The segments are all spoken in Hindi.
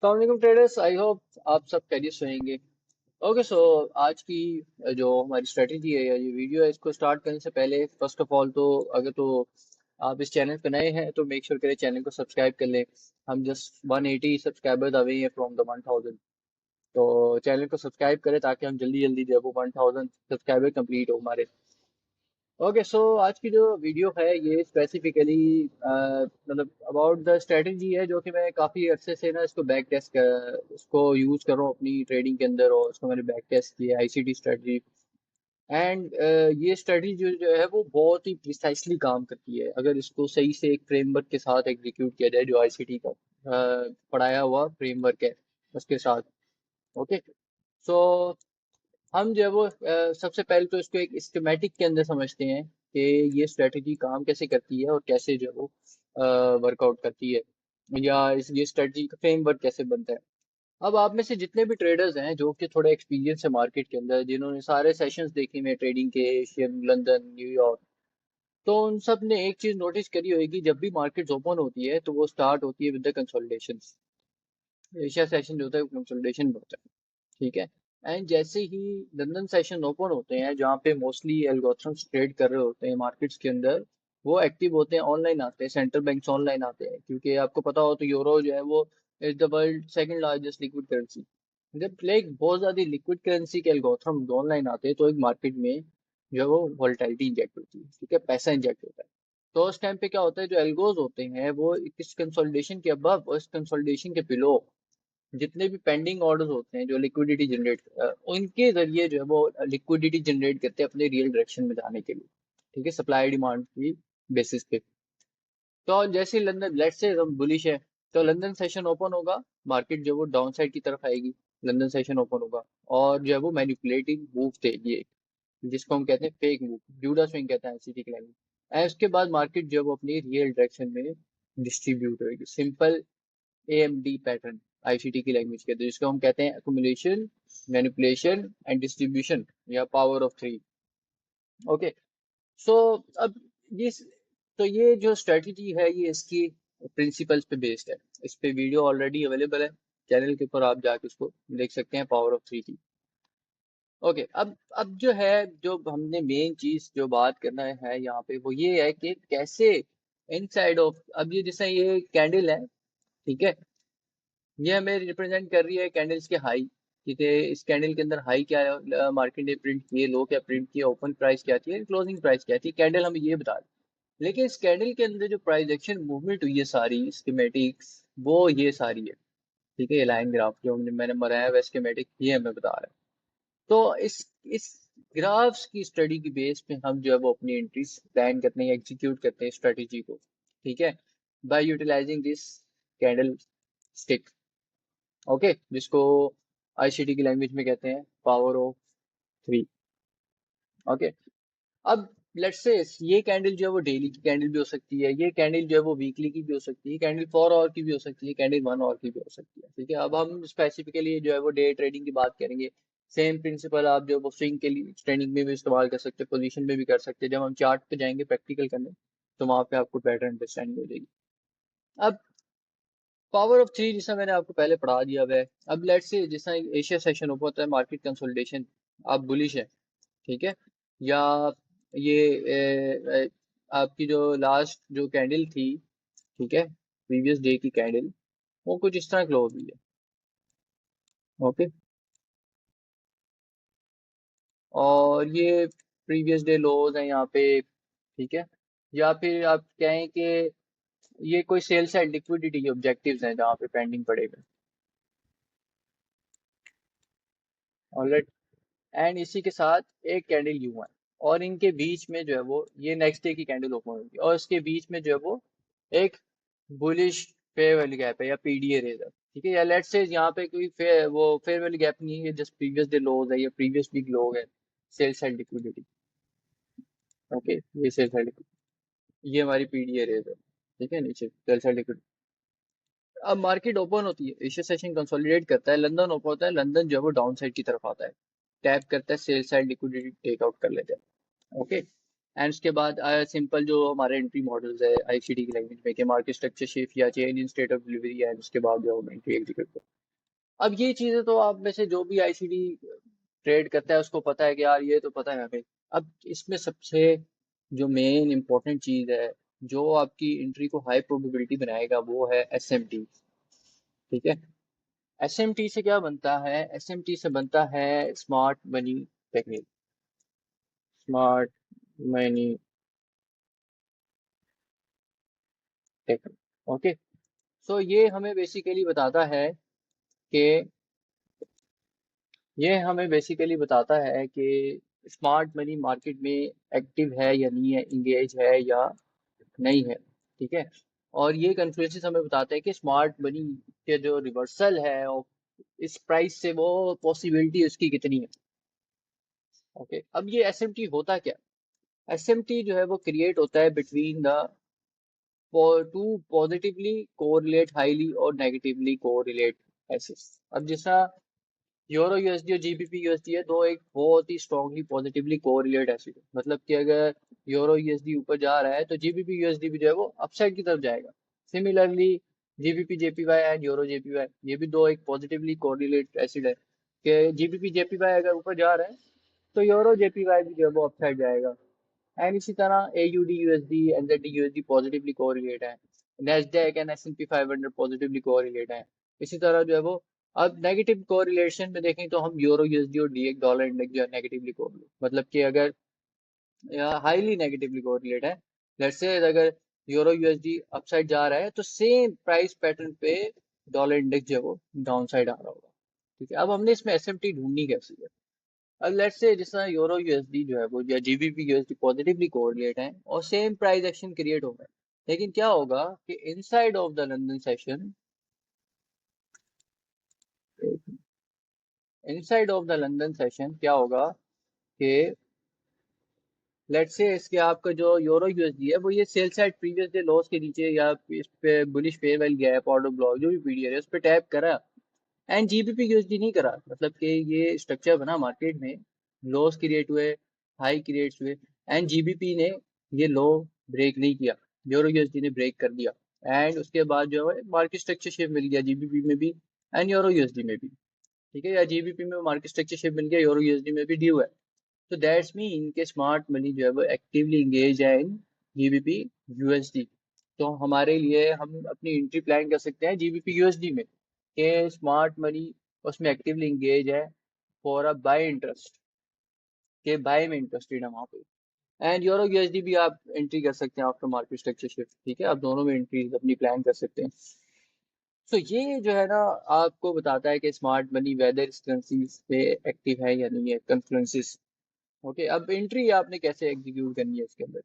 अस्सलाम ट्रेडर्स, आई होप आप सब खैरियत से होंगे। ओके, सो आज की जो हमारी स्ट्रेटजी है या ये वीडियो है, इसको स्टार्ट करने से पहले फर्स्ट ऑफ ऑल तो अगर तो आप इस चैनल पर नए हैं तो मेक श्योर करें चैनल को सब्सक्राइब कर लें। हम जस्ट 180 सब्सक्राइबर्स अवे हैं फ्रॉम द 1000। तो चैनल को सब्सक्राइब करें ताकि हम जल्दी जल्दी जो है वो 1000 सब्सक्राइबर कंप्लीट हो हमारे। ओके, सो आज की जो वीडियो है ये स्पेसिफिकली मतलब अबाउट द स्ट्रेटजी है जो कि मैं काफ़ी अरसे से ना इसको बैक टेस्ट कर इसको यूज़ कर रहा हूँ अपनी ट्रेडिंग के अंदर, और इसको मैंने बैक टेस्ट किया आईसीटी स्ट्रेटजी। एंड ये स्ट्रेटजी जो है वो बहुत ही प्रिसाइसली काम करती है अगर इसको सही से एक फ्रेमवर्क के साथ एग्जीक्यूट किया जाए, जो आईसीटी का पढ़ाया हुआ फ्रेमवर्क है उसके साथ। ओके, सो हम जो है वो सबसे पहले तो इसको एक स्कीमेटिक के अंदर समझते हैं कि ये स्ट्रेटजी काम कैसे करती है और कैसे जो है वो वर्कआउट करती है, या ये स्ट्रेटजी का फ्रेमवर्क कैसे बनता है। अब आप में से जितने भी ट्रेडर्स हैं जो कि थोड़े एक्सपीरियंस है मार्केट के अंदर, जिन्होंने सारे सेशंस देखे हुए ट्रेडिंग के, एशियन, लंदन, न्यूयॉर्क, तो उन सब ने एक चीज नोटिस करी होगी, जब भी मार्केट ओपन होती है तो वो स्टार्ट होती है with the consolidation. Asia session जो होता है वो कंसोलिडेशन होता है, ठीक है। एंड जैसे ही लंदन सेशन ओपन होते हैं जहाँ पे मोस्टली एल्गोरिथम्स ट्रेड कर रहे होते हैं मार्केट्स के अंदर, वो एक्टिव होते हैं, ऑनलाइन आते हैं, सेंट्रल बैंक्स ऑनलाइन आते हैं, क्योंकि आपको पता हो तो यूरो जो है वो is the world second largest liquid currency. जब लाइक बहुत ज्यादा लिक्विड करेंसी के एल्गोरिथम ऑनलाइन आते हैं तो एक मार्केट में जो है वो वोलेटिलिटी इंजेक्ट होती है, ठीक है, पैसा इंजेक्ट होता है। तो उस टाइम पे क्या होता है, जो एल्गोज होते हैं वो इस कंसोलिडेशन के अबव और इस कंसोलिडेशन के बिलो जितने भी पेंडिंग ऑर्डर्स होते हैं जो लिक्विडिटी जनरेट उनके जरिए जो है वो लिक्विडिटी जनरेट करते हैं अपने रियल डायरेक्शन में जाने के लिए, ठीक है, सप्लाई डिमांड की बेसिस पे। तो जैसे ही लंदन, लेट्स से हम बुलिश है, तो लंदन सेशन ओपन होगा, मार्केट जो है वो डाउन साइड की तरफ आएगी। लंदन सेशन ओपन होगा और जो है वो मैनिपुलेटिंग मूव देगी एक, जिसको हम कहते हैं फेक मूव, जूडा स्विंग कहते हैं सिटी की लैंग्वेज। एंड उसके बाद मार्केट जो है वो अपनी रियल डायरेक्शन में डिस्ट्रीब्यूट होगी, सिंपल एएमडी पैटर्न आईसीटी की लैंग्वेज कहते हैं, जिसको हम कहते हैं एक्युमुलेशन, मैनिपुलेशन एंड डिस्ट्रीब्यूशन, या पावर ऑफ थ्री। ओके, सो अब ये तो ये जो स्ट्रेटजी है ये इसकी प्रिंसिपल्स पे बेस्ड है। इस पे वीडियो ऑलरेडी अवेलेबल है चैनल के ऊपर, आप जाके उसको देख सकते हैं, पावर ऑफ थ्री की। ओके, अब जो है, जो हमने मेन चीज जो बात करना है यहाँ पे वो ये है कि कैसे इनसाइड ऑफ, अब ये जैसे ये कैंडल है, ठीक है, ये हमें रिप्रेजेंट कर रही है कैंडल्स के हाई, ठीक है। इस कैंडल के अंदर हाई क्या है, मार्केट ने प्रिंट किए, लो क्या प्रिंट किया, ओपन प्राइस क्या थी, क्लोजिंग प्राइस क्या थी, कैंडल हमें ये बता रही है। लेकिन इस कैंडल के अंदर जो प्राइस एक्शन मूवमेंट हुई है सारी स्कीमेटिक्स, वो ये सारी है, ठीक है। ये लाइन ग्राफ जो मैंने बनाया है स्कीमेटिक, ये हमें बता रहा है। तो इस ग्राफ्स की स्टडी की बेस पे हम जो है वो अपनी एंट्रीज प्लान करते हैं, एग्जीक्यूट करते हैं स्ट्रेटेजी को, ठीक है, by utilizing this candlestick. Okay, जिसको आईसीटी की लैंग्वेज में कहते हैं पावर ऑफ थ्री। ओके, अब लेट्स से ये कैंडल जो है वो डेली की कैंडल भी हो सकती है, ये कैंडल जो है वो वीकली की भी हो सकती है, कैंडल 4 आवर की भी हो सकती है, कैंडल 1 आवर की भी हो सकती है, ठीक है। अब हम स्पेसिफिकली जो है वो डे ट्रेडिंग की बात करेंगे। सेम प्रिंसिपल आप जो है वो स्विंग के लिए ट्रेडिंग में भी इस्तेमाल कर सकते हैं, पोजीशन में भी कर सकते हैं। जब हम चार्ट पे जाएंगे प्रैक्टिकल करने, तो वहां पे आपको बेटर अंडरस्टैंडिंग हो जाएगी। अब पावर ऑफ थ्री जैसा मैंने आपको पहले पढ़ा दिया हुआ है। अब लेट्स से जैसा एशिया सेशन ओपन होता है, मार्केट कंसोलिडेशन, आप बुलिश है, ठीक है, या ये आपकी जो लास्ट जो कैंडल थी, ठीक है, प्रीवियस डे की कैंडल, वो कुछ इस तरह क्लोज हुई है। ओके, और ये प्रीवियस डे लोज है यहाँ पे, ठीक है, या फिर आप कहें कि ये कोई सेल साइड लिक्विडिटी के ऑब्जेक्टिव्स हैं जहाँ पे पेंडिंग पड़े हुए। ऑलराइट, एंड इसी के साथ एक कैंडल यूं है, और इनके बीच में जो है वो ये नेक्स्ट डे की कैंडल ओपन होगी, और इसके बीच में जो है वो एक बुलिश फेयर वैल्यू गैप है या पीडीए रेजर, ठीक है, या लेट्स से यहाँ पे कोई फेयर वैल्यू गैप नहीं है, जस्ट प्रीवियस डे लोज है या प्रीवियस वीक लो है, सेल साइड लिक्विडिटी। ओके, ये सेल साइड लिक्विडिटी, ये हमारी पीडीए रेजर, ठीक है, नीचे सेल साइड लिक्विडिटी। अब मार्केट ओपन होती है, एशिया सेशन कंसोलिडेट करता है, लंदन ओपन होता है, लंदन जो है वो डाउन साइड की तरफ आता है, टैप करता है, sell side liquidity take out कर लेते हैं। ओके, एंड उसके बाद सिंपल जो हमारे एंट्री मॉडल्स है आईसीडी की लैंग्वेज में, कि मार्केट स्ट्रक्चर शिफ्ट या change in state of delivery, and उसके बाद जो हम एंट्री एग्जीक्यूट करते हैं। अब ये चीजें तो आप में से जो भी आईसीडी ट्रेड करता है उसको पता है कि यार ये तो पता है हमें। अब इसमें सबसे जो मेन इंपॉर्टेंट चीज है जो आपकी एंट्री को हाई प्रोबेबिलिटी बनाएगा वो है एसएमटी। ठीक है। एसएमटी से क्या बनता है? एसएमटी से बनता है smart money technique. Smart money technique. Okay. So ये हमें बेसिकली बताता है कि स्मार्ट मनी मार्केट में एक्टिव है या नहीं है, इंगेज है या नहीं है। ठीक है। और ये कन्फ्लुएंसेस हमें बताते हैं कि स्मार्ट मनी के जो रिवर्सल है और इस प्राइस से वो पॉसिबिलिटी उसकी कितनी है। ओके। अब ये एसएमटी होता क्या? एसएमटी जो है वो क्रिएट होता है between the two positively correlate highly और नेगेटिवली कोरिलेट एसेट्स। अब जैसा यूरो यूएसडी और जीबीपी यूएसडी है, दो एक बहुत ही स्ट्रांगली पॉजिटिवली कोरिलेट एसिड है। मतलब कि अगर यूरो यूएसडी ऊपर जा रहा है तो जीबीपी यूएसडी भी जो है वो अपसाइड की तरफ जाएगा। Similarly GBP JPY and euro JPY, ये भी दो एक पॉजिटिवली कोरिलेट एसिड है कि जीबीपी जेपीवाई अगर ऊपर जा रहा है तो यूरो जेपीवाई भी जो है वो अपसाइड जाएगा। एंड इसी तरह AUD USD NZD USD positively correlate है। Nasdaq and S&P 500 positively correlate है। इसी तरह जो है वो, अब नेगेटिव कोरिलेशन में देखें तो हम यूरो यूएसडी और डी डॉलर इंडेक्स जो है नेगेटिवली कोरिलेट, मतलब कि अगर हाईली नेगेटिवली कोरिलेट है। लेट्स से अगर यूरो यूएसडी अपसाइड जा रहा है तो सेम प्राइस पैटर्न पे डॉलर इंडेक्स जो है वो डाउन साइड आ रहा होगा। ठीक है। अब हमने इसमें एसएमटी ढूंढनी कैसी है? अब लेट्स से जिस तरह यूरो यूएसडी जो है वो या जीबीपी यूएसडी पॉजिटिवली कोरिलेट है और सेम प्राइस एक्शन क्रिएट हो रहा है, लेकिन क्या होगा कि inside of the London session, क्या होगा कि लेट्स से इसके आपका जो यूरो यूएसडी है वो ये sell side previous day loss के नीचे या इस पे bullish fair value gap order block जो भी पीरियड है उस पर टैप करा एंड जीबीपी यूएसडी नहीं करा। मतलब कि ये स्ट्रक्चर बना मार्केट में, लॉस क्रिएट हुए, हाई क्रिएट हुए, एंड जीबीपी ने ये लो ब्रेक नहीं किया, यूरो यूएसडी ने ब्रेक कर दिया। एंड उसके बाद जो है मार्केट स्ट्रक्चर शिफ्ट मिल गया जीबीपी में भी एंड यूरो यूएसडी में भी। ठीक है। या जीबीपी में मार्केट स्ट्रक्चर शिफ्ट मिल गया, यूरो यूएसडी में भी ड्यू है। तो दैट्स मीन के स्मार्ट मनी जो है वो एक्टिवली इंगेज है इन जीबीपी यूएसडी। तो हमारे लिए हम अपनी एंट्री प्लान कर सकते हैं जीबीपी यूएसडी में कि स्मार्ट मनी उसमें एक्टिवली इंगेज है फॉर अ बाय इंटरेस्ट, के बाय में इंटरेस्टेड है वहाँ पे। एंड यूरो यूएसडी भी आप एंट्री कर सकते हैं आफ्टर मार्केट स्ट्रक्चर शिफ्ट। ठीक है। आप दोनों में एंट्रीज अपनी प्लान कर सकते हैं। तो ये जो है ना आपको बताता है कि स्मार्ट मनी वेदर इस करेंसी पे एक्टिव है या नहीं है, कन्फ्लुएंसेस। ओके। अब एंट्री आपने कैसे एग्जीक्यूट करनी है इसके अंदर।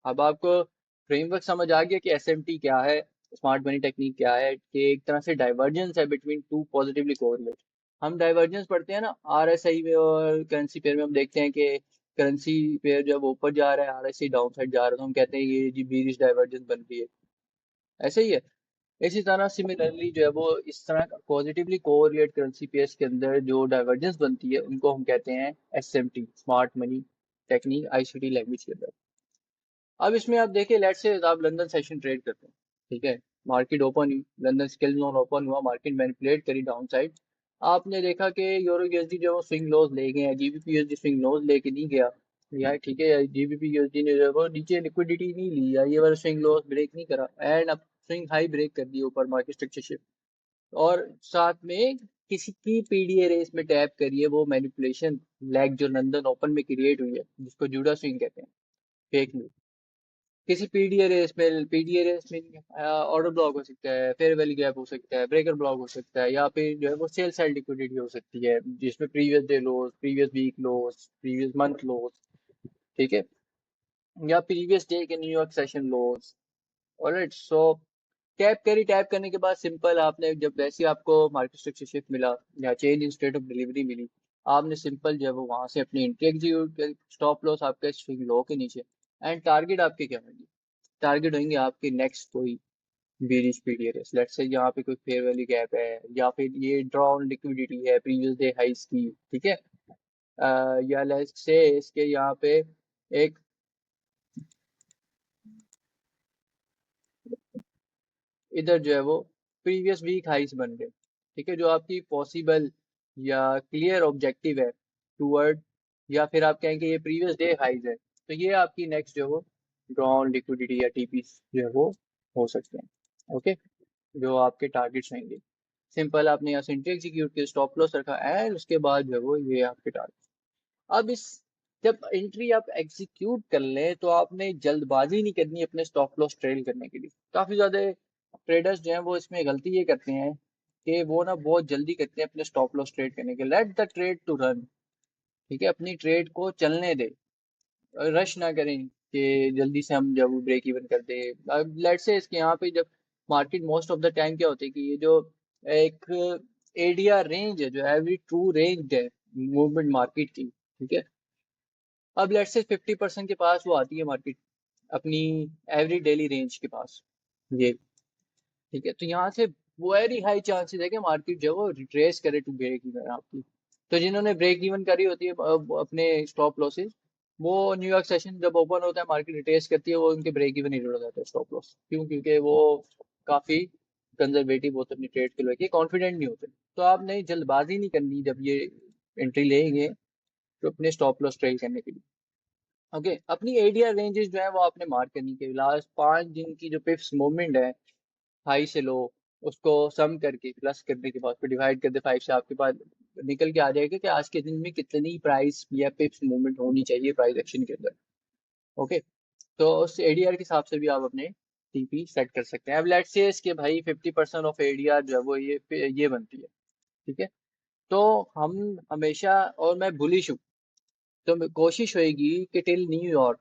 अब आपको फ्रेमवर्क समझ आ गया कि एसएमटी क्या है, स्मार्ट मनी टेक्निक क्या है, कि एक तरह से डाइवर्जेंस है बिटवीन टू पॉजिटिवली कोरिलेट। हम डाइवर्जेंस पढ़ते हैं ना आरएसआई में, और करेंसी पेयर में हम देखते हैं कि करेंसी पेयर जब ऊपर जा रहा है, आरएसआई डाउन साइड जा रहा है, तो हम कहते हैं ये जी बीरिश डाइवर्जेंस बन रही है। ऐसे ही है। इसी तरह सिमिलरली जो है वो इस तरह पॉजिटिवली कोरिलेट करेंसी पेयर्स के अंदर जो डाइवर्जेंस बनती है उनको हम कहते हैं SMT, smart money technique ICT language के अंदर। अब इसमें आप देखिए, लेट्स से आप लंदन सेशन ट्रेड करते हैं। ठीक है। मार्केट ओपन हुई, लंदन स्किल जोन ओपन हुआ, मार्केट मैनिपुलेट करी डाउन साइड। आपने देखा कि यूरो यूएसडी जो स्विंग लोज ले गए हैं, जीबीपी यूएसडी स्विंग लोज लेके नहीं गया यार। ठीक है। जीबीपी यूएसडी ने जो है वो नीचे लिक्विडिटी नहीं ली या ये वाला स्विंग लोज ब्रेक नहीं करा, एंड अब स्विंग हाई ब्रेक कर दिया ऊपर मार्केट स्ट्रक्चर शिफ्ट। और साथ में किसी की पीडीए रेस में टैप करिए, वो मैनिपुलेशन लैग जो लंदन ओपन में क्रिएट हुई है जिसको जूडा स्विंग कहते हैं, फेक न्यूज। किसी पीडीए रेस में ऑर्डर ब्लॉक हो सकता है, फेयर वैल्यू गैप हो सकता है, ब्रेकर ब्लॉक हो सकता है, या फिर जो है वो सेल साइड लिक्विडिटी हो सकती है जिसमें previous day loss, previous week loss, previous month loss. ठीक है। या प्रीवियस डे के New York session loss. Alright. So tap करने के बाद सिंपल आपने जब वैसे ही आपको मार्केट स्ट्रक्चर शिफ्ट मिला या change in state of delivery मिली, आपने सिंपल जो है वो वहां से अपनी एंट्री एग्जीक्यूट, स्टॉप लॉस आपके स्विंग लो के नीचे, एंड टारगेट आपके क्या होंगे? टारगेट होंगे आपके नेक्स्ट कोई बेरिश पीरियड है। लेट्स से यहाँ पे कोई फेयर वैल्यू गैप है, या फिर ये ड्रॉन लिक्विडिटी है प्रीवियस डे हाइस की। ठीक है। या लेट्स से इसके यहाँ पे एक इधर जो है वो प्रीवियस वीक हाइस बन गए। ठीक है, जो आपकी पॉसिबल या क्लियर ऑब्जेक्टिव है टूवर्ड, या फिर आप कहेंगे ये प्रीवियस डे हाइज है, तो ये आपकी नेक्स्ट जो है वो ड्रॉन लिक्विडिटी या टीपी जो है वो हो सकते हैं। ओके, जो आपके टारगेट्स रहेंगे। सिंपल, आपने यहाँ से एंट्री एग्जीक्यूट किया, स्टॉप लॉस रखा, एंड उसके बाद जो है वो ये आपके टारगेट। अब इस जब एंट्री आप एग्जीक्यूट कर लें तो आपने जल्दबाजी नहीं करनी अपने स्टॉप लॉस ट्रेल करने के लिए। काफी ज्यादा ट्रेडर्स जो हैं वो इसमें गलती ये करते हैं कि वो ना बहुत जल्दी करते हैं अपने स्टॉप लॉस ट्रेड करने के। Let the trade to run. ठीक है, अपनी ट्रेड को चलने दे, रश ना करें कि जल्दी से हम जब ब्रेक इवन कर दे। अब लेट से इसके यहाँ पे जब market most of the time क्या होता है कि ये जो एक एडीआर रेंज है, जो एवरी ट्रू रेंज है मूवमेंट मार्केट की, ठीक है, अब लेट से 50% के पास वो आती है मार्केट अपनी एवरी डेली रेंज के पास, ये। ठीक है, तो यहाँ से वेरी हाई चांसेस है कि मार्केट जो है वो रिट्रेस करे टू ब्रेक इवन आपकी। तो जिन्होंने ब्रेक इवन करी होती है अपने स्टॉप लॉसेस, वो न्यूयॉर्क सेशन जब ओपन होता है मार्केट रिट्रेस करती है, वो उनके ब्रेक इवन ही हो जाता है स्टॉप लॉस। क्यों? क्योंकि वो काफी कंजर्वेटिव होते हैं अपनी ट्रेड को लेके, कॉन्फिडेंट नहीं होते। तो आपने जल्दबाजी नहीं करनी जब ये एंट्री लेंगे तो अपने स्टॉप लॉस ट्रेल करने के लिए। ओके, अपनी एडीआर रेंजेस जो है वो आपने मार्क करनी है। लास्ट 5 दिन की जो पिप्स मूवमेंट है हाई से लो, उसको सम करके प्लस करने के बाद फिर डिवाइड कर दे 5 से, आपके पास निकल के आ जाएगा कि आज के दिन में कितनी प्राइस या पिप्स मूवमेंट होनी चाहिए प्राइस एक्शन के अंदर। ओके, तो उस एडीआर के हिसाब से भी आप अपने टीपी सेट कर सकते हैं। अब लेट्स से इसके भाई 50% ऑफ एडीआर जो है वो ये बनती है। ठीक है, तो हम हमेशा, और मैं बुलिश हूँ, तो कोशिश होएगी कि टिल न्यूयॉर्क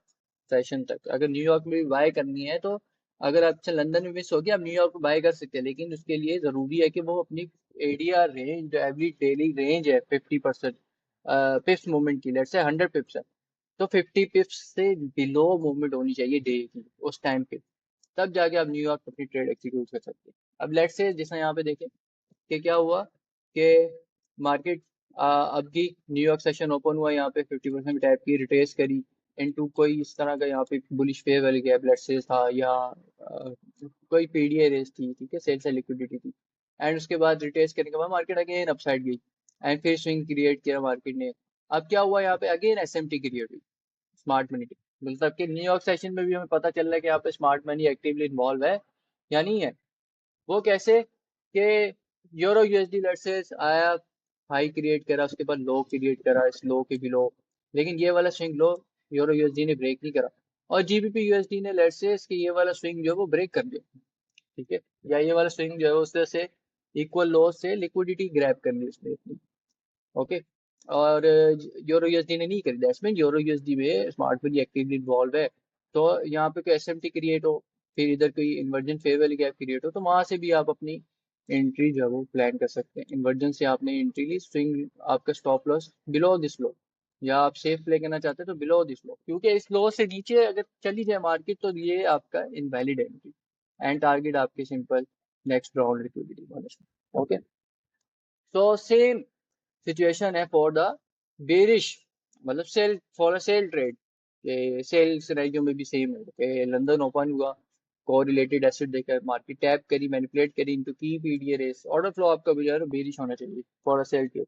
सेशन तक, अगर न्यूयॉर्क में भी बाय करनी है तो, अगर आपसे लंदन में मिस हो गया, आप न्यूयॉर्क में बाय कर सकते हैं, लेकिन उसके लिए जरूरी है कि वो अपनी एडीआर रेंज, जो एवरी डेली रेंज है 50% पिप्स मूवमेंट की, लेट्स से 100 पिप्स है, तो 50 पिप्स से बिलो मूवमेंट होनी चाहिए डे की उस टाइम पे, तब जाके आप न्यूयॉर्क अपनी ट्रेड एग्जीक्यूट कर सकते हैं। अब लेट्स से जैसा यहाँ पे देखें कि क्या हुआ कि मार्केट अब की न्यूयॉर्क सेशन ओपन हुआ, यहाँ पे 50% टाइप की रिट्रेस करी इनटू कोई इस तरह का, यहाँ पे बुलिश फेयर वाली गैप लेट्स से था, या कोई पीडीए रेस थी, ठीक है, सेल से लिक्विडिटी थी, एंड उसके बाद रिट्रेस करने के बाद मार्केट अगेन अपसाइड गई, एंड फिर स्विंग क्रिएट किया मार्केट ने। अब क्या हुआ यहाँ पे, अगेन एसएमटी क्रिएट हुई, स्मार्ट मनी की। मतलब कि न्यूयॉर्क सेशन में भी हमें पता चल रहा है कि यहाँ पे स्मार्ट मनी एक्टिवली इन्वॉल्व है या नहीं है। वो कैसे कि यूरो यूएसडी लेट्स से आया, हाई क्रिएट करा, उसके बाद लो क्रिएट करा, इस लो के भी लो, लेकिन ये वाला स्विंग लो यूरो यूएसडी ने ब्रेक नहीं करा, और जीबीपी यूएसडी ने लेट्स से इसके ये वाला स्विंग जो है वो ब्रेक कर दिया। ठीक है, या ये वाला स्विंग जो है उससे से इक्वल लो से लिक्विडिटी ग्रैब कर ली उसने अपनी। ओके, और यूरो यूएसडी ने नहीं करी, दैट्स मीन यूरो यूएसडी में स्मार्ट मनी एक्टिवली इन्वॉल्व है। तो यहाँ पे कोई एसएमटी क्रिएट हो, फिर इधर कोई इन्वर्जन फेयर वाली गैप क्रिएट हो, तो वहां से भी आप अपनी एंट्री जो है वो प्लान कर सकते हैं। इन्वर्जन से आपने एंट्री ली, स्विंग आपका stop loss below this low, या आप सेफ प्ले करना चाहते हैं तो बिलो दिस लो, क्योंकि इस लो से नीचे अगर चली जाए मार्केट तो ये आपका इनवैलिड एंट्री, एंड टारगेट आपके simple next round liquidity. Okay, so same situation है फॉर द बेरिश, मतलब sell for a sell trade, sell scenario में भी सेम है कि लंदन ओपन हुआ, कोरिलेटेड एसिड देकर मार्केट टैप करी, मैनिपुलेट करी इनटू की पीडीए रेस, ऑर्डर फ्लो आपका भी जो है बेरिश होना चाहिए for a sell trade,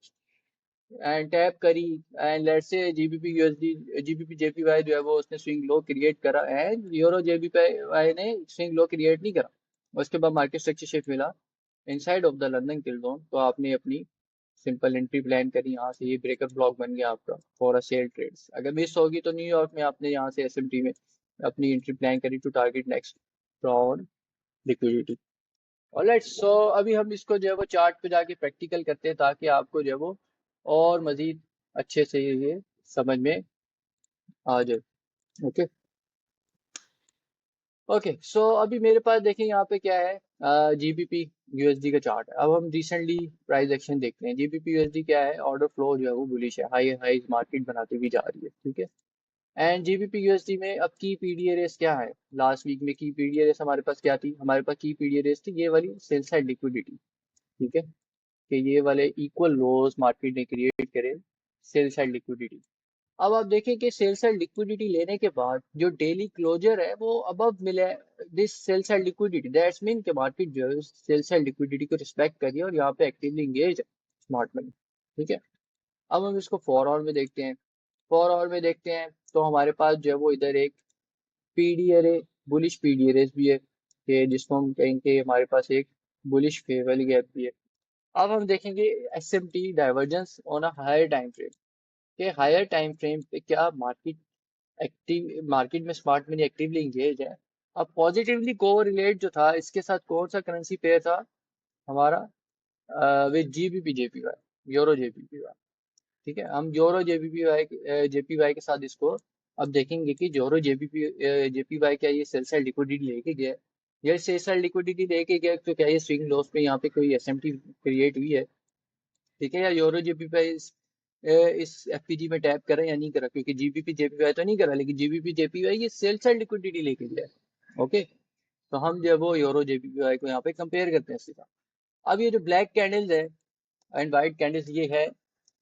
and tap करी, and let's say GBP USD GBP JPY जो है वो उसने स्विंग लो क्रिएट करा, एंड यूरो जेबीपीवाई ने स्विंग लो क्रिएट नहीं करा। उसके बाद मार्केट स्ट्रक्चर शिफ्ट मिला inside of the London kill zone, तो आपने अपनी सिंपल एंट्री प्लान करी, यहाँ से ये ब्रेकअप ब्लॉक बन गया आपका फॉर अ सेल ट्रेड्स। अगर मिस होगी तो न्यूयॉर्क में आपने यहाँ से एसएमटी में अपनी एंट्री प्लान करी to target next round liquidity. Alright, so अभी हम इसको जो है वो चार्ट पे जाके प्रैक्टिकल करते हैं, ताकि आपको जो है वो और मजीद अच्छे से ये समझ में आ जाए। ओके, ओके, सो अभी मेरे पास देखें यहाँ पे क्या है, जीबीपी यूएसडी का चार्ट है। अब हम रिसेंटली प्राइस एक्शन देखते हैं। जीबीपी यूएसडी क्या है, ऑर्डर फ्लो जो है वो बुलिश है, हाई हाई मार्केट बनाती हुई जा रही है। ठीक है, एंड जीबीपी यूएसडी में अब की पीडीए रेस क्या है, लास्ट वीक में की पीडीए रेस हमारे पास क्या थी, हमारे पास की पीडीए रेस थी ये वाली सेल साइड लिक्विडिटी। ठीक है, कि ये वाले इक्वल लोज मार्केट ने क्रिएट करे, सेल साइड लिक्विडिटी। अब आप देखें कि सेल साइड लिक्विडिटी लेने के बाद जो डेली क्लोजर है वो अबव मिले this cell side liquidity, that's mean के मार्केट जो है सेल साइड लिक्विडिटी को रिस्पेक्ट करिए और यहाँ पे एक्टिवली इंगेज है स्मार्ट मनी। ठीक है, अब हम इसको 4 आवर में देखते हैं। 4 आवर में देखते हैं तो हमारे पास जो है वो इधर एक पीडी अरे, बुलिश पीडी अरेज भी है कि जिसको हम कहेंगे हमारे पास एक बुलिश फेवर गैप भी है। अब हम देखेंगे SMT divergence on a higher time frame, कि हायर टाइम फ्रेम पे क्या मार्केट में स्मार्ट मनी एक्टिवली इंगेज है। अब पॉजिटिवली कोरिलेट जो था इसके साथ कौन सा करेंसी पेयर था हमारा, with GBP JPY, euro JPY. ठीक है, हम यूरो जेपीवाई के साथ इसको अब देखेंगे कि यूरो जेपीवाई क्या ये सेल साइड लिक्विडिटी लेके गया है। ये सेल साइड लिक्विडिटी लेके गया तो क्या ये स्विंग लॉस पे यहाँ पे कोई एसएमटी क्रिएट हुई है। ठीक है, या यूरो जेपीवाई इस एफपीजी में टैप करा या नहीं करा, क्योंकि जीबीपी जेपीवाई तो नहीं करा, लेकिन जीबीपी जेपीवाई ये सेल साइड लिक्विडिटी लेके गया है। ओके, तो हम जो है वो यूरो जेपीवाई को यहाँ पे कंपेयर करते हैं सीधा। अब ये जो ब्लैक कैंडल्स है एंड व्हाइट कैंडल्स ये है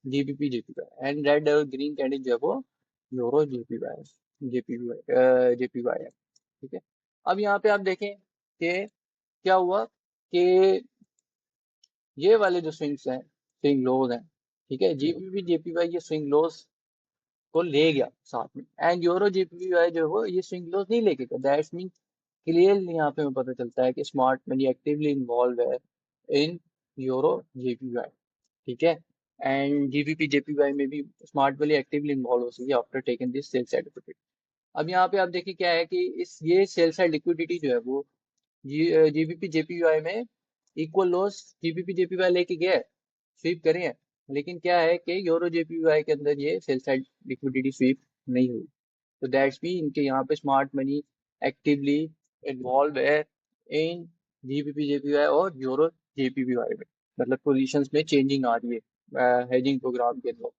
जीबीपी जेपीवाई, एंड रेड और ग्रीन कैंडल जो है वो यूरो जेपीवाई जेपीवाई है। ठीक है, अब यहाँ पे आप देखें कि क्या हुआ कि ये वाले जो स्विंग्स हैं, स्विंग लोज हैं। ठीक है, जीबीपी जेपीवाई ये स्विंग लोज को ले गया साथ में, एंड यूरो जेपीवाई जो है वो ये स्विंग लोज नहीं लेके गया। दैट्स मीन क्लियरली यहाँ पे हमें पता चलता है कि स्मार्ट मनी एक्टिवली इन्वॉल्व है इन यूरो जेपीवाई। ठीक है, एंड जीबीपी जेपीवाई में भी स्मार्ट मनी एक्टिवली इन्वॉल्व हो सकी after taken this cell side liquidity. अब यहाँ पे आप देखिए क्या है कि इस ये सेल साइड लिक्विडिटी जो है वो जीबीपी जेपीवाई में इक्वल लॉस जीबीपी जेपीवाई लेके गया है, स्वीप करे हैं। लेकिन क्या है कि यूरो जेपीवाई के अंदर ये सेल साइड लिक्विडिटी स्वीप नहीं हुई। तो दैट्स मीन इनके यहाँ पे स्मार्ट मनी एक्टिवली इन्वॉल्व है इन जीबीपी जेपीवाई और यूरो जेपीवाई में, मतलब पोजीशंस में चेंजिंग आ रही है हेजिंग प्रोग्राम के अंदर।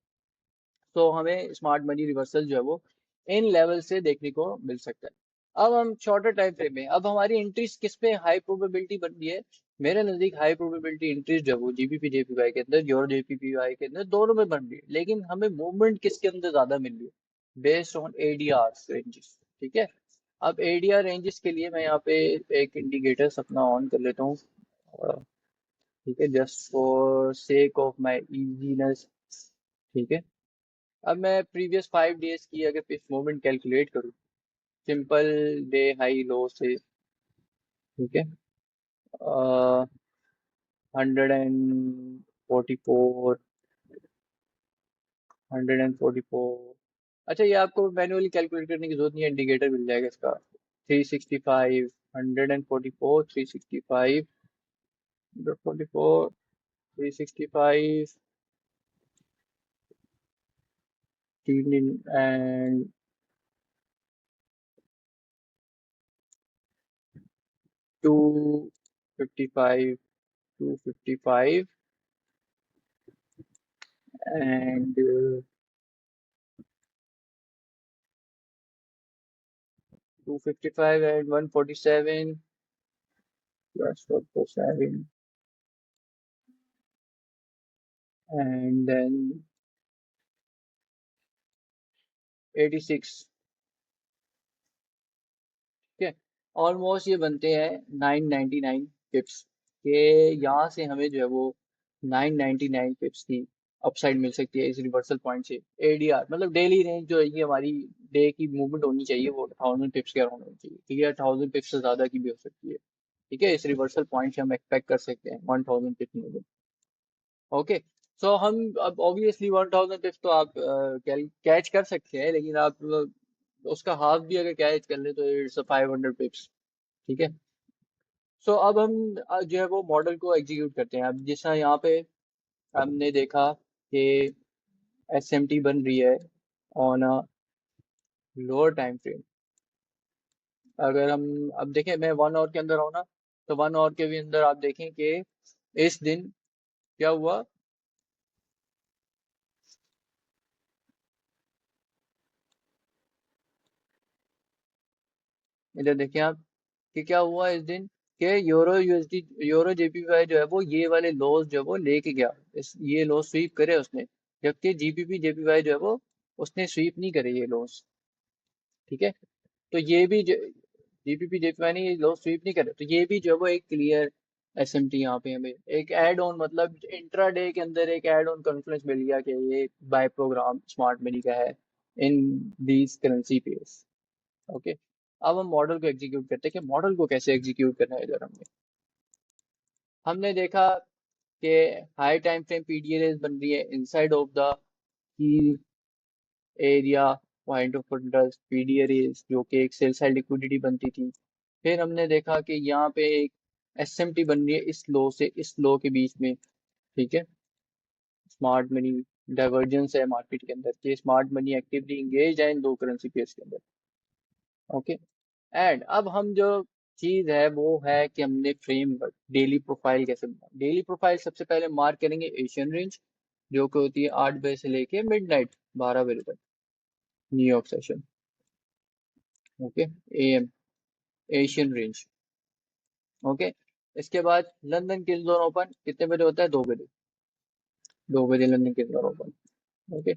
तो हमें स्मार्ट मनी रिवर्सल जो है वो इन लेवल से देखने को मिल सकता है। अब हम शॉर्टर टाइम फ्रेम में, अब हमारी एंट्रीज किस पे हाई प्रोबेबिलिटी बन रही है। मेरे नजदीक हाई प्रोबेबिलिटी एंट्रीज जो है वो जीबीपी जेपीवाई के अंदर, यूरो जेपीवाई के अंदर, दोनों में बन रही है, लेकिन हमें मूवमेंट किसके अंदर ज्यादा मिल रही है, बेस्ड ऑन एडीआर रेंजेस। ठीक है, अब एडीआर रेंजेस के लिए मैं यहाँ पे एक इंडिकेटर्स अपना ऑन कर लेता हूँ। ठीक है, just for sake of my easiness. ठीक है, अब मैं प्रीवियस 5 डेज की अगर पिच मूवमेंट कैलकुलेट करूँ सिंपल डे हाई लो से। ठीक है, 144, 144। अच्छा, ये आपको मैन्युअली कैलकुलेट करने की जरूरत नहीं है, इंडिकेटर मिल जाएगा इसका। 365, 144, 365, 144, 365 and 255, 255 and 255 and 147 plus 147 and then 86। ठीक है, ऑलमोस्ट ये बनते हैं 999 पिप्स के। यहाँ से हमें जो है वो 999 पिप्स की अपसाइड मिल सकती है इस रिवर्सल पॉइंट से। एडीआर मतलब डेली रेंज जो है ये हमारी डे की मूवमेंट होनी चाहिए वो 1000 पिप्स के अराउंड होनी चाहिए। ठीक है, 1000 पिप्स से ज्यादा की भी हो सकती है। ठीक है, इस रिवर्सल पॉइंट से हम एक्सपेक्ट कर सकते हैं 1000 पिप्स मूवमेंट। ओके, सो हम अब ऑब्वियसली 1000 पिप्स तो आप कैच कर सकते हैं, लेकिन आप उसका हाफ भी अगर कैच कर ले तो इट्स 500 पिप्स। ठीक है, सो अब हम जो है वो मॉडल को एग्जीक्यूट करते हैं। अब जैसा यहाँ पे हमने देखा कि एसएमटी बन रही है on a lower time frame. अगर हम अब देखें, मैं 1 आवर के अंदर हूँ ना, तो 1 आवर के भी अंदर आप देखें कि इस दिन क्या हुआ। इधर देखें आप कि क्या हुआ इस दिन के यूरो जेपीवाई जो है वो ये वाले लॉस जो है वो लेके गया, इस ये लॉस स्वीप करे उसने, जबकि जीबीपी जेपीवाई जो है वो उसने स्वीप नहीं करे ये लॉस। ठीक है, तो ये भी जीपीपी जेपीवाई ये लॉस स्वीप नहीं करे, तो ये भी जो है वो एक क्लियर एसएमटी यहाँ पे हमें एक ऐड ऑन, मतलब इंट्राडे के अंदर एक ऐड ऑन कॉन्फ्रेंस मिल गया कि ये बाय प्रोग्राम स्मार्ट मनी का है in these currency pairs. Okay, अब हम मॉडल को एग्जीक्यूट करते हैं कि मॉडल को कैसे एग्जीक्यूट करना है। इधर हमने देखा कि हाई टाइम फ्रेम पीडीआर बन रही है inside of the key area point of interest PDR जो कि एक सेल साइड लिक्विडिटी बनती थी। फिर हमने देखा कि यहाँ पे एक एसएमटी बन रही है इस लो से इस लो के बीच में। ठीक है, स्मार्ट मनी डाइवर्जेंस है मार्केट के अंदर कि स्मार्ट मनी एक्टिवली इंगेज है इन दो करेंसी पेयर्स के अंदर। ओके, एंड अब हम जो चीज है वो है कि हमने फ्रेमवर्क डेली प्रोफाइल कैसे बना। डेली प्रोफाइल सबसे पहले मार्क करेंगे एशियन रेंज, जो कि होती है 8 बजे से लेके मिडनाइट 12 बजे तक, New York session. Okay, am Asian range. Okay, इसके बाद लंदन किल जोन ओपन कितने बजे होता है? 2 बजे। 2 बजे लंदन किल जोन ओपन। ओके,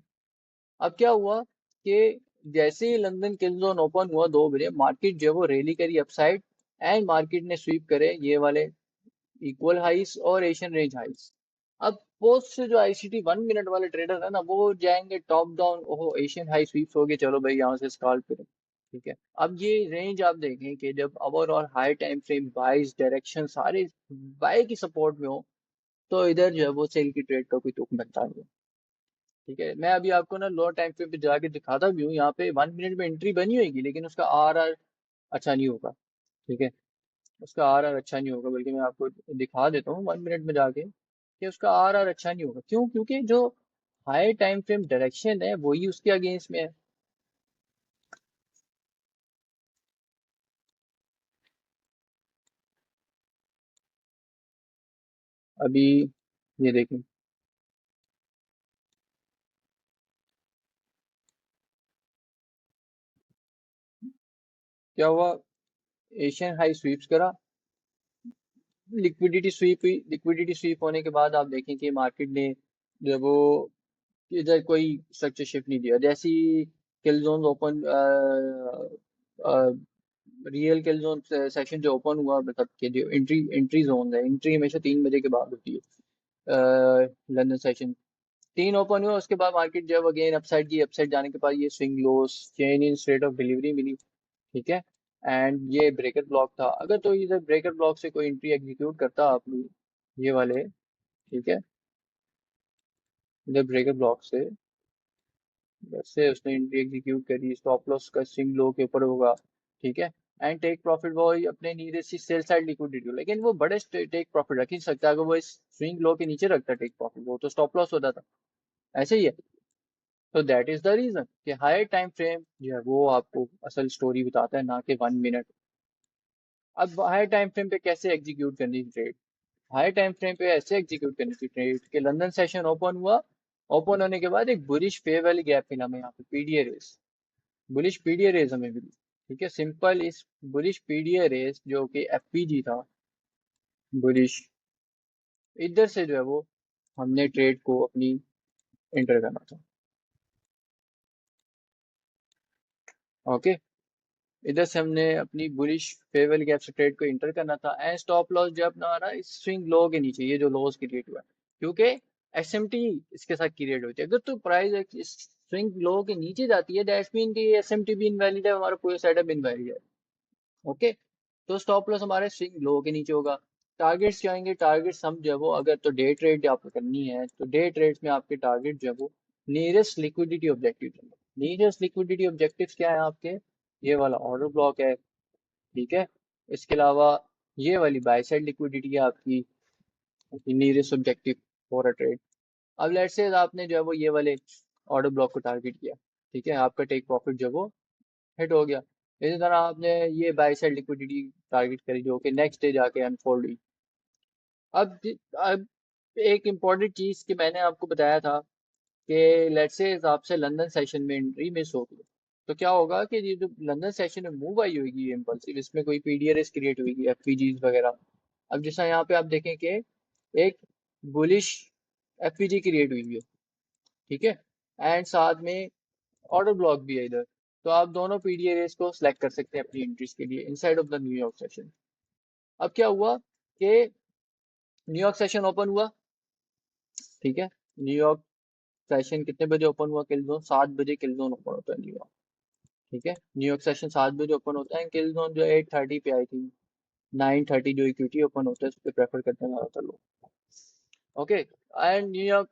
अब क्या हुआ कि जैसे ही लंदन किल जोन ओपन हुआ 2 बजे, मार्केट जो है वो रैली करी अपसाइड, एंड मार्केट ने स्वीप करे ये वाले इक्वल हाइस और एशियन रेंज हाइस। अब पोस्ट से जो आईसीटी 1 मिनट वाले ट्रेडर है ना, वो जाएंगे टॉप डाउन, ओहो एशियन हाई स्वीप हो गए, चलो भाई यहाँ से स्काल्प करें। ठीक है, अब ये रेंज आप देखें कि जब अवर और हाई टाइम फ्रेम बाइस डायरेक्शन सारे बाय की सपोर्ट में हो, तो इधर जो है वो सेल की ट्रेड का कोई तुक बनता नहीं है। ठीक है, मैं अभी आपको ना लो टाइम फ्रेम पे जाके दिखाता भी हूँ, यहाँ पे 1 मिनट में एंट्री बनी होगी लेकिन उसका आर अच्छा नहीं होगा। ठीक है, उसका आर अच्छा नहीं होगा, बल्कि मैं आपको दिखा देता हूँ 1 मिनट में जाके कि उसका आर अच्छा नहीं होगा। क्यों? क्योंकि जो हाई टाइम फ्रेम डायरेक्शन है वही उसके अगेंस्ट में है। अभी ये देखें क्या हुआ, एशियन हाई स्वीप्स करा, लिक्विडिटी स्वीप हुई। लिक्विडिटी स्वीप होने के बाद आप देखें कि मार्केट ने जब वो इधर कोई स्ट्रक्चर शिफ्ट नहीं दिया, जैसे ही किल जोन ओपन रियल किल जोन सेशन जो ओपन हुआ, मतलब कि जो एंट्री एंट्री जोन है, एंट्री हमेशा 3 बजे के बाद होती है लंदन सेशन। 3 ओपन हुआ, उसके बाद मार्केट जब अगेन अपसाइड की, अपसाइड जाने के बाद ये swing lows chain in state of delivery मिली। ठीक है, एंड ये ब्रेकर ब्लॉक था, अगर तो इधर ब्रेकर ब्लॉक से कोई एंट्री एग्जीक्यूट करता आप लोग, ये वाले। ठीक है, इधर ब्रेकर ब्लॉक से वैसे उसने एंट्री एग्जीक्यूट करी, स्टॉप लॉस का स्विंग लो के ऊपर होगा। ठीक है, एंड टेक प्रॉफिट वो अपने नीरेस्ट सेल साइड लिक्विडिटी, लेकिन वो बड़े टेक प्रॉफिट रख ही नहीं सकता, अगर वो इस स्विंग लो के नीचे रखता टेक प्रॉफिट, वो तो स्टॉप लॉस होता था। ऐसे ही है। तो दैट इज द रीजन कि हाई टाइम फ्रेम जो है वो आपको असल स्टोरी बताता है, ना कि 1 मिनट। अब हाई टाइम फ्रेम पे कैसे एग्जीक्यूट करनी ट्रेड? हाई टाइम फ्रेम पे ऐसे एग्जीक्यूट करनी थी ट्रेड कि लंदन सेशन ओपन हुआ, ओपन होने के बाद एक बुलिश फेयर वाली गैप मिला हमें यहाँ पे PDA race, bullish PDA race हमें मिली। ठीक है, सिंपल इस बुलिश पीडीए रेस जो कि एफपीजी था बुलिश, इधर से जो है वो हमने ट्रेड को अपनी एंटर करना था। ओके, इधर से हमने अपनी बुलिश फेवरल गैप से ट्रेड को इंटर करना था, एंड स्टॉप लॉस जो अपना आ रहा है इस स्विंग लो के नीचे, ये जो लॉस क्रिएट हुआ है, क्योंकि एसएमटी इसके साथ क्रिएट होती है। अगर तो प्राइस इस स्विंग लो के नीचे जाती है, दैट्स मीन कि एसएमटी भी इनवैलिड है, हमारा पूरा सेटअप इनवैलिड है। ओके, तो स्टॉप लॉस हमारे स्विंग लो के नीचे होगा। टारगेट्स क्या आएंगे? टारगेट्स हम जो है वो, अगर तो डे ट्रेड आपको करनी है तो डे ट्रेड्स में आपके टारगेट जो है वो nearest liquidity objective. Nearest liquidity objective क्या है आपके? ये वाला ऑर्डर ब्लॉक है। ठीक है, इसके अलावा ये वाली बाय साइड लिक्विडिटी है आपकी nearest objective for a trade. अब लेट्स से आपने जो है वो ये वाले ऑर्डर ब्लॉक को टारगेट किया। ठीक है, आपका टेक प्रॉफिट जो है वो हिट हो गया। इसी तरह आपने ये बाय साइड लिक्विडिटी टारगेट करी जो कि नेक्स्ट डे जाके अनफोल्ड हुई। अब एक इम्पॉर्टेंट चीज कि मैंने आपको बताया था कि लेट्स से हिसाब से लंदन सेशन में एंट्री मिस हो गई, तो क्या होगा कि ये जो लंदन सेशन में मूव आई होगी इम्पल्सिव, इसमें कोई पीडीआरएस क्रिएट हुई, एफपीजीज वगैरह। अब जैसा यहाँ पे आप देखें कि एक बुलिश एफपीजी क्रिएट हुई है। ठीक है, एंड साथ में ऑर्डर ब्लॉक भी है इधर। तो आप दोनों पीडी एरियाज को सिलेक्ट कर सकते हैं अपनी एंट्रीज के लिए inside of the New York session. अब क्या हुआ कि न्यूयॉर्क सेशन ओपन हुआ, ठीक है। न्यूयॉर्क सेशन कितने बजे ओपन हुआ? किल जोन 7 बजे किल जोन ओपन होता है न्यूयॉर्क, ठीक है। न्यूयॉर्क सेशन 7 बजे ओपन होता है, किल जोन जो है 8:30 पे आई थी, 9:30 जो इक्विटी ओपन होता है उस पर प्रेफर करते हैं ज्यादातर लोग। Okay, and New York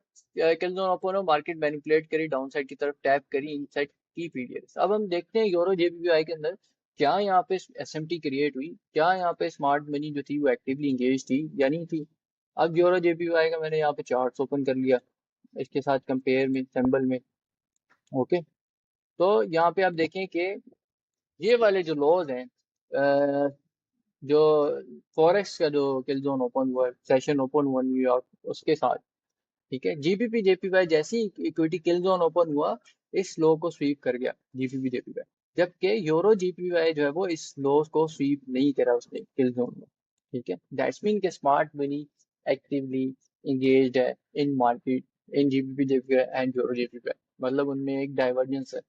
kill zone open हो, मार्केट मैनिपुलेट करी डाउन साइड की तरफ, टैप करी इनसाइड की पीरियड्स। अब हम देखते हैं यूरो जेपीवाई के अंदर क्या यहाँ पे एसएमटी क्रिएट हुई, क्या यहाँ पे स्मार्ट मनी जो थी वो एक्टिवली इंगेज थी या नहीं थी। अब यूरो जेपीवाई का मैंने यहाँ पे चार्ट्स ओपन कर लिया इसके साथ कंपेयर में सिंबल में। ओके, तो यहाँ पे आप देखें कि ये वाले जो लॉज हैं, जो फॉरेक्स का जो किल जोन ओपन हुआ, सेशन ओपन हुआ न्यूयॉर्क उसके साथ, ठीक है। जीबीपी जेपीवाई जैसी इक्विटी किल जोन ओपन हुआ, इस लो को स्वीप कर गया जीबीपी जेपीवाई, जबकि यूरो जीपीवाई जो है वो इस लो को स्वीप नहीं करा उसने किल जोन में, ठीक है। दैट्स मीन के स्मार्ट मनी एक्टिवली इंगेज्ड है इन market, in GBP JPY and euro JPY, मतलब उनमें एक डाइवर्जेंस है।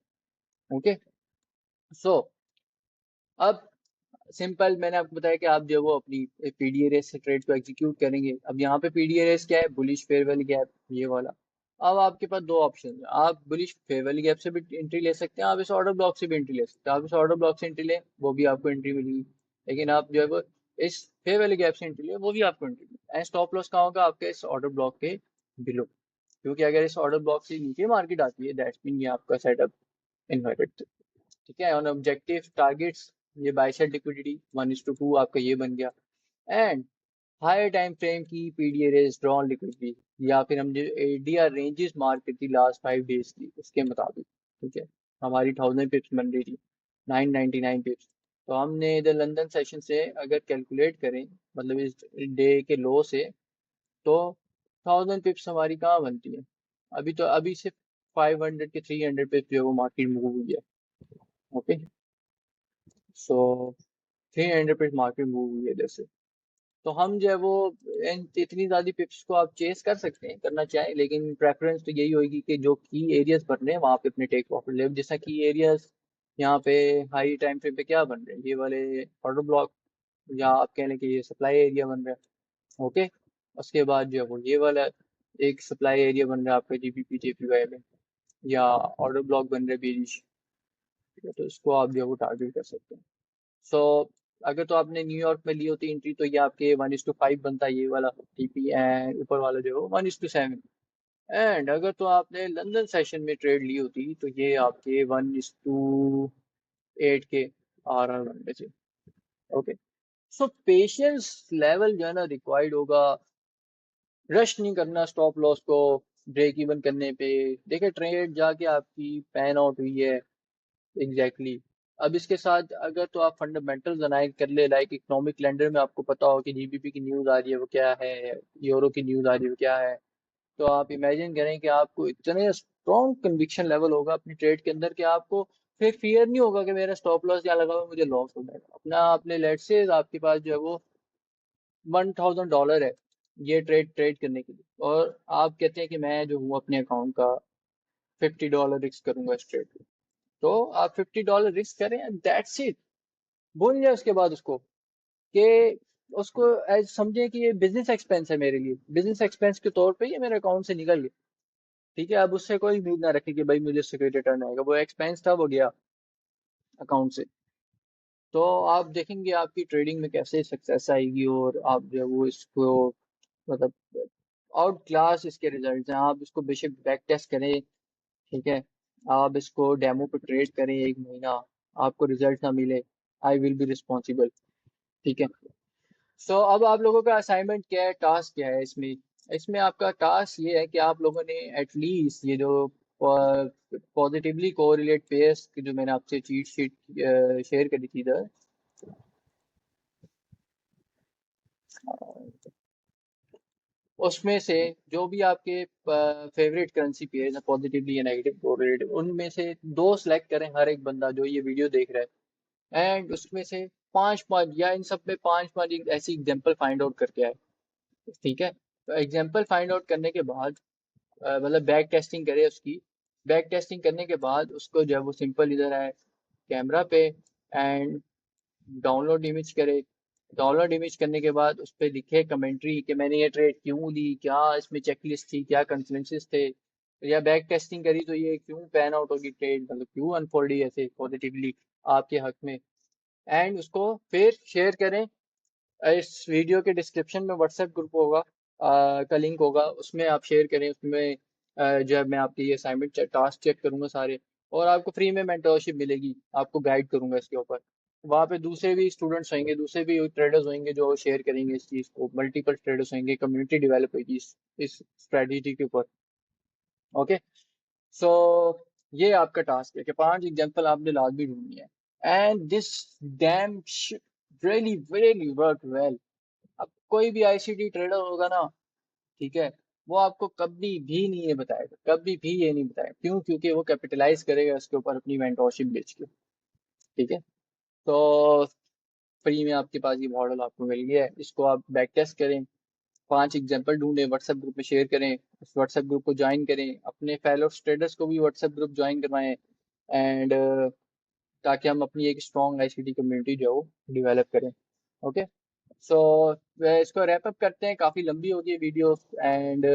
ओके, सो अब सिंपल मैंने आपको बताया कि आप जो वो अपनी पीडी रेस से ट्रेड को एग्जीक्यूट करेंगे। अब यहाँ पे पीडी रेस क्या है? बुलिश फेयर वैली गैप, ये वाला। अब आपके पास दो ऑप्शन है, आप बुलिश फेयर वैली गैप से भी एंट्री ले सकते हैं, आप इस ऑर्डर ब्लॉक से भी एंट्री ले सकते हैं। आप इस ऑर्डर ब्लॉक से एंट्री लें वो भी आपको एंट्री मिलेगी, लेकिन आप जो है वो इस फेयर वैली गैप से एंट्री लें वो भी आपको एंट्री मिलेगी। एंड स्टॉप लॉस कहाँ होगा? आपके इस ऑर्डर ब्लॉक के बिलो, क्योंकि अगर इस ऑर्डर ब्लॉक से नीचे मार्केट आती है दैट्स मीन ये आपका सेटअप इन्वर्टेड, ठीक है। ऑन ऑब्जेक्टिव टारगेट्स, ये बाय साइड लिक्विडिटी 1:2 आपका ये बन गया। एंड हायर टाइम फ्रेम की पीडीए रेस ड्रॉन लिक्विडिटी, या फिर हम जो एडीआर रेंजेस मार्क की थी लास्ट 5 डेज की उसके मुताबिक, ठीक है। हमारी 1000 पिप्स बन रही थी, 999 पिप्स। तो हमने इधर लंदन सेशन से अगर कैलकुलेट करें, मतलब इस डे के लो से, तो 1000 पिप्स हमारी कहाँ बनती है? अभी तो अभी से 500 के 300 पिप्स जो है वो मार्केट मूव हुई है। ओके, सो 300 मार्केट मूव हुई है जैसे। तो हम जो है वो इतनी ज्यादा पिप्स को आप चेस कर सकते हैं करना चाहें, लेकिन प्रेफरेंस तो यही होगी कि जो की एरियाज बन रहे हैं वहां पे अपने टेक प्रॉफिट ले। जैसा की एरियाज यहाँ पे हाई टाइम फ्रेम पे क्या बन रहे हैं, ये वाले ऑर्डर ब्लॉक, या आप कह लें कि ये सप्लाई एरिया बन रहा है। ओके, उसके बाद जो है वो ये वाला एक सप्लाई एरिया बन रहा है आपका जीबीपी जेपीवाई में, या ऑर्डर ब्लॉक बन रहा है बीरिश, ठीक है। तो इसको आप जो है वो टारगेट कर सकते हैं। सो अगर तो आपने न्यूयॉर्क में ली होती एंट्री तो ये आपके 1:5 बनता है ये वाला टीपी, एंड ऊपर वाला जो है 1:7। एंड अगर तो आपने लंदन सेशन में ट्रेड ली होती तो ये आपके 1:8 के आर आर बनने से। ओके, सो पेशेंस लेवल जो है ना रिक्वायर्ड होगा, रश नहीं करना स्टॉप लॉस को ब्रेक इवन करने पे। देखिए ट्रेड जाके आपकी पैन आउट हुई है, एग्जैक्टली exactly। अब इसके साथ अगर तो आप फंडामेंटल्स एनालाइज कर ले, लाइक इकोनॉमिक कैलेंडर में आपको पता हो कि जीबीपी की न्यूज आ रही है वो क्या है, यूरो की न्यूज आ रही है वो क्या है, तो आप इमेजिन करें कि आपको इतने स्ट्रॉन्ग कन्विक्शन लेवल होगा अपनी ट्रेड के अंदर कि आपको फिर फियर नहीं होगा कि मेरा स्टॉप लॉस क्या लगा हुआ है, मुझे लॉस हो जाएगा अपना। अपने लेट से आपके पास जो है वो $1,000 है ये ट्रेड ट्रेड करने के लिए, और आप कहते हैं कि मैं जो हूँ अपने अकाउंट का $50 रिस्क करूंगा इस ट्रेड, तो आप $50 रिस्क करें एंड दैट्स इट। भूल जाए उसके बाद उसको, कि उसको एज समझे कि ये बिजनेस एक्सपेंस है मेरे लिए, बिजनेस एक्सपेंस के तौर पे ये मेरे अकाउंट से निकल गया, ठीक है। अब उससे कोई उम्मीद ना रखे कि भाई मुझे सिक्योरिटी रिटर्न आएगा, वो एक्सपेंस था वो गया अकाउंट से। तो आप देखेंगे आपकी ट्रेडिंग में कैसे सक्सेस आएगी, और आप जो है वो इसको मतलब आउट क्लास इसके रिजल्ट हैं। आप इसको बेशक बैक टेस्ट करें, ठीक है, आप इसको डेमो पे ट्रेड करें 1 महीना, आपको रिजल्ट ना मिले, आई विल बी रिस्पॉन्सिबल, ठीक है। सो अब आप लोगों का असाइनमेंट क्या है, टास्क क्या है इसमें? इसमें आपका टास्क ये है कि आप लोगों ने एटलीस्ट ये जो पॉजिटिवली कोरिलेट पेयर्स की जो मैंने आपसे चीट शीट शेयर करी थी इधर, उसमें से जो भी आपके फेवरेट करेंसी पेयर्स हैं पॉजिटिवली या नेगेटिव कोरिलेट, उनमें से दो सेलेक्ट करें हर एक बंदा जो ये वीडियो देख रहा है, एंड उसमें से पांच पांच या इन सब में पांच पांच एक ऐसी एग्जांपल फाइंड आउट करके आए, ठीक है। तो एग्जांपल फाइंड आउट करने के बाद मतलब बैक टेस्टिंग करे उसकी, बैक टेस्टिंग करने के बाद उसको जब वो सिंपल इधर आए कैमरा पे एंड डाउनलोड इमेज करे। डाउनलोड इमेज करने के बाद उस पर लिखे कमेंट्री कि मैंने ये ट्रेड क्यों ली, क्या इसमें चेकलिस्ट थी, क्या कंसेंसस थे, या बैक टेस्टिंग करी तो ये क्यों पैन आउट होगी ट्रेड, मतलब क्यों अनफोल्ड हुई ऐसे पॉजिटिवली आपके हक में। एंड उसको फिर शेयर करें। इस वीडियो के डिस्क्रिप्शन में व्हाट्सएप ग्रुप होगा का लिंक होगा, उसमें आप शेयर करें। उसमें जब मैं आपकी ये असाइनमेंट टास्क चेक करूंगा सारे, और आपको फ्री में मेंटरशिप मिलेगी, आपको गाइड करूंगा इसके ऊपर। वहाँ पे दूसरे भी स्टूडेंट्स होंगे, दूसरे भी ट्रेडर्स होंगे जो शेयर करेंगे इस चीज़ को, मल्टीपल ट्रेडर्स होंगे, कम्युनिटी डेवलप होगी इस स्ट्रेटजी के ऊपर। ओके। सो ये आपका टास्क है कि 5 एग्जांपल आपने लाजमी ढूंढनी है and this dam really really work well. अब कोई भी आईसीटी ट्रेडर होगा ना, ठीक है, वो आपको कभी भी नहीं ये बताएगा, कभी भी ये नहीं बताएगा। क्यों? क्योंकि वो कैपिटलाइज करेगा इसके ऊपर अपनी मेंटोरशिप बेच के। ठीक है। तो फ्री में आपके पास ये मॉडल आपको मिल गया है, इसको आप बैक टेस्ट करें, 5 एग्जाम्पल ढूंढें, व्हाट्सएप ग्रुप में शेयर करें, उस व्हाट्सएप ग्रुप को ज्वाइन करें, अपने फेलो ट्रेडर्स को भी व्हाट्सएप ग्रुप ज्वाइन करवाएं एंड ताकि हम अपनी एक स्ट्रॉन्ग आईसीटी कम्युनिटी जो है वो डेवलप करें। ओके। सो इसको रैप अप करते हैं, काफ़ी लंबी होगी है वीडियो। एंड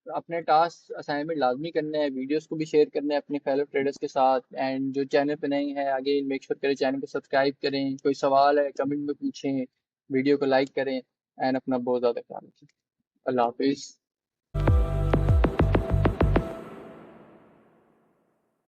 अपने टास्क असाइनमेंट लाजमी करना है, वीडियोस को भी शेयर करना है अपने फेलो ट्रेडर्स के साथ। एंड जो चैनल पे नए हैं, आगे मेक श्योर करें चैनल को सब्सक्राइब करें, कोई सवाल है कमेंट में पूछें, वीडियो को लाइक करें एंड अपना बहुत ज़्यादा ख्याल रखें। अल्लाह हाफिज़।